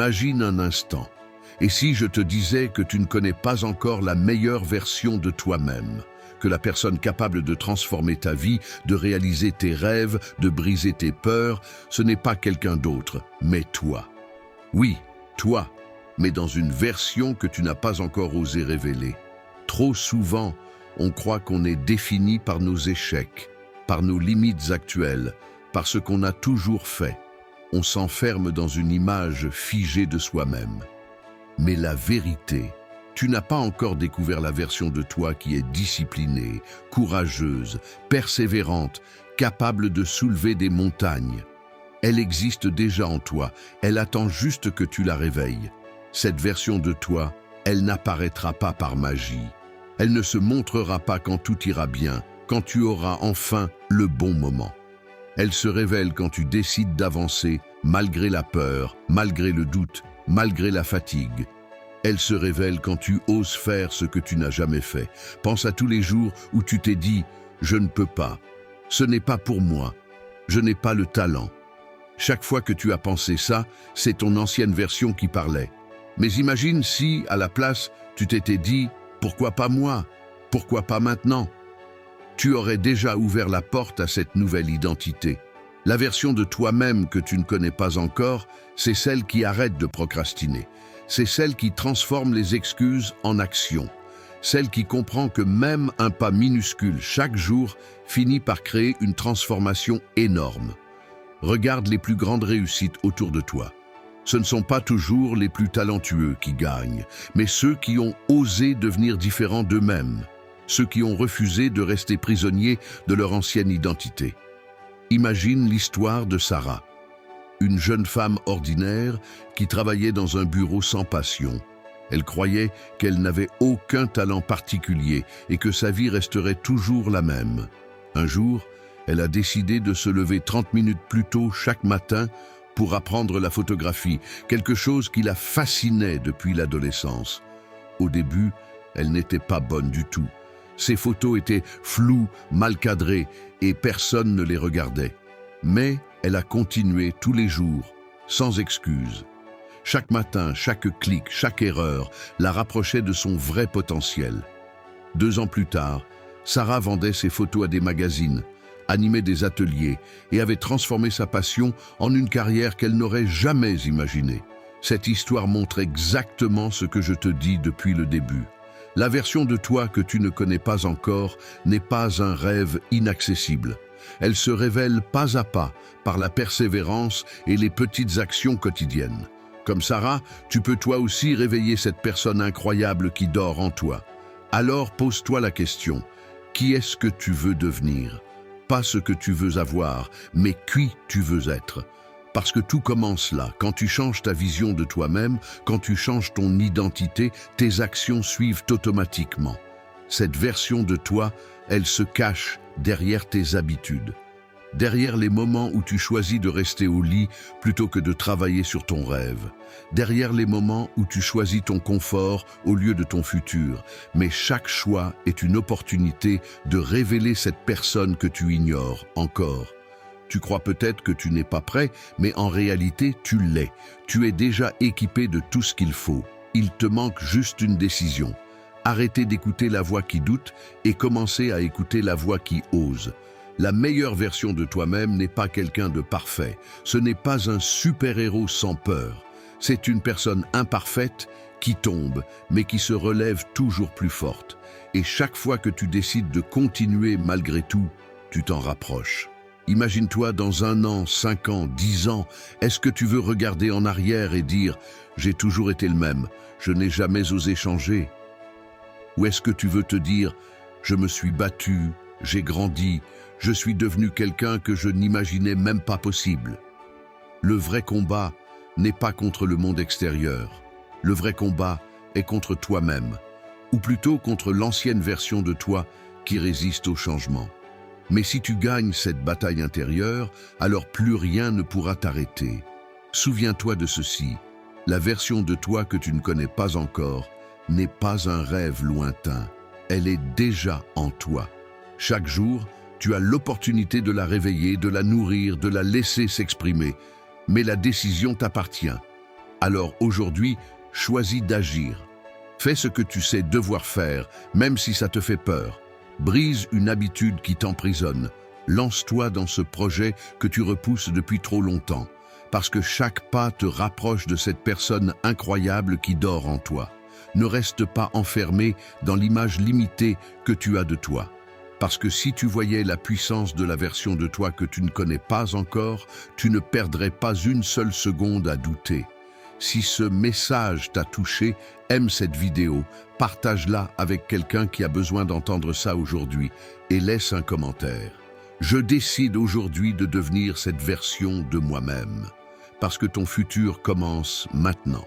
Imagine un instant. Et si je te disais que tu ne connais pas encore la meilleure version de toi-même, que la personne capable de transformer ta vie, de réaliser tes rêves, de briser tes peurs, ce n'est pas quelqu'un d'autre, mais toi. Oui, toi, mais dans une version que tu n'as pas encore osé révéler. Trop souvent, on croit qu'on est défini par nos échecs, par nos limites actuelles, par ce qu'on a toujours fait. On s'enferme dans une image figée de soi-même. Mais la vérité, tu n'as pas encore découvert la version de toi qui est disciplinée, courageuse, persévérante, capable de soulever des montagnes. Elle existe déjà en toi, elle attend juste que tu la réveilles. Cette version de toi, elle n'apparaîtra pas par magie. Elle ne se montrera pas quand tout ira bien, quand tu auras enfin le bon moment. Elle se révèle quand tu décides d'avancer, malgré la peur, malgré le doute, malgré la fatigue. Elle se révèle quand tu oses faire ce que tu n'as jamais fait. Pense à tous les jours où tu t'es dit « je ne peux pas, ce n'est pas pour moi, je n'ai pas le talent ». Chaque fois que tu as pensé ça, c'est ton ancienne version qui parlait. Mais imagine si, à la place, tu t'étais dit « pourquoi pas moi? Pourquoi pas maintenant ?» Tu aurais déjà ouvert la porte à cette nouvelle identité. La version de toi-même que tu ne connais pas encore, c'est celle qui arrête de procrastiner. C'est celle qui transforme les excuses en action. Celle qui comprend que même un pas minuscule chaque jour finit par créer une transformation énorme. Regarde les plus grandes réussites autour de toi. Ce ne sont pas toujours les plus talentueux qui gagnent, mais ceux qui ont osé devenir différents d'eux-mêmes. Ceux qui ont refusé de rester prisonniers de leur ancienne identité. Imagine l'histoire de Sarah, une jeune femme ordinaire qui travaillait dans un bureau sans passion. Elle croyait qu'elle n'avait aucun talent particulier et que sa vie resterait toujours la même. Un jour, elle a décidé de se lever 30 minutes plus tôt chaque matin pour apprendre la photographie, quelque chose qui la fascinait depuis l'adolescence. Au début, elle n'était pas bonne du tout. Ses photos étaient floues, mal cadrées, et personne ne les regardait. Mais elle a continué tous les jours, sans excuse. Chaque matin, chaque clic, chaque erreur la rapprochait de son vrai potentiel. 2 ans plus tard, Sarah vendait ses photos à des magazines, animait des ateliers et avait transformé sa passion en une carrière qu'elle n'aurait jamais imaginée. Cette histoire montre exactement ce que je te dis depuis le début. La version de toi que tu ne connais pas encore n'est pas un rêve inaccessible. Elle se révèle pas à pas par la persévérance et les petites actions quotidiennes. Comme Sarah, tu peux toi aussi réveiller cette personne incroyable qui dort en toi. Alors pose-toi la question, qui est-ce que tu veux devenir? Pas ce que tu veux avoir, mais qui tu veux être. Parce que tout commence là, quand tu changes ta vision de toi-même, quand tu changes ton identité, tes actions suivent automatiquement. Cette version de toi, elle se cache derrière tes habitudes. Derrière les moments où tu choisis de rester au lit plutôt que de travailler sur ton rêve. Derrière les moments où tu choisis ton confort au lieu de ton futur. Mais chaque choix est une opportunité de révéler cette personne que tu ignores encore. Tu crois peut-être que tu n'es pas prêt, mais en réalité, tu l'es. Tu es déjà équipé de tout ce qu'il faut. Il te manque juste une décision. Arrêtez d'écouter la voix qui doute et commencez à écouter la voix qui ose. La meilleure version de toi-même n'est pas quelqu'un de parfait. Ce n'est pas un super-héros sans peur. C'est une personne imparfaite qui tombe, mais qui se relève toujours plus forte. Et chaque fois que tu décides de continuer malgré tout, tu t'en rapproches. Imagine-toi dans 1 an, 5 ans, 10 ans, est-ce que tu veux regarder en arrière et dire « j'ai toujours été le même, je n'ai jamais osé changer » Ou est-ce que tu veux te dire « je me suis battu, j'ai grandi, je suis devenu quelqu'un que je n'imaginais même pas possible » Le vrai combat n'est pas contre le monde extérieur. Le vrai combat est contre toi-même, ou plutôt contre l'ancienne version de toi qui résiste au changement. Mais si tu gagnes cette bataille intérieure, alors plus rien ne pourra t'arrêter. Souviens-toi de ceci, la version de toi que tu ne connais pas encore n'est pas un rêve lointain, elle est déjà en toi. Chaque jour, tu as l'opportunité de la réveiller, de la nourrir, de la laisser s'exprimer, mais la décision t'appartient. Alors aujourd'hui, choisis d'agir. Fais ce que tu sais devoir faire, même si ça te fait peur. Brise une habitude qui t'emprisonne. Lance-toi dans ce projet que tu repousses depuis trop longtemps, parce que chaque pas te rapproche de cette personne incroyable qui dort en toi. Ne reste pas enfermé dans l'image limitée que tu as de toi. Parce que si tu voyais la puissance de la version de toi que tu ne connais pas encore, tu ne perdrais pas une seule seconde à douter. Si ce message t'a touché, aime cette vidéo, partage-la avec quelqu'un qui a besoin d'entendre ça aujourd'hui et laisse un commentaire. Je décide aujourd'hui de devenir cette version de moi-même, parce que ton futur commence maintenant.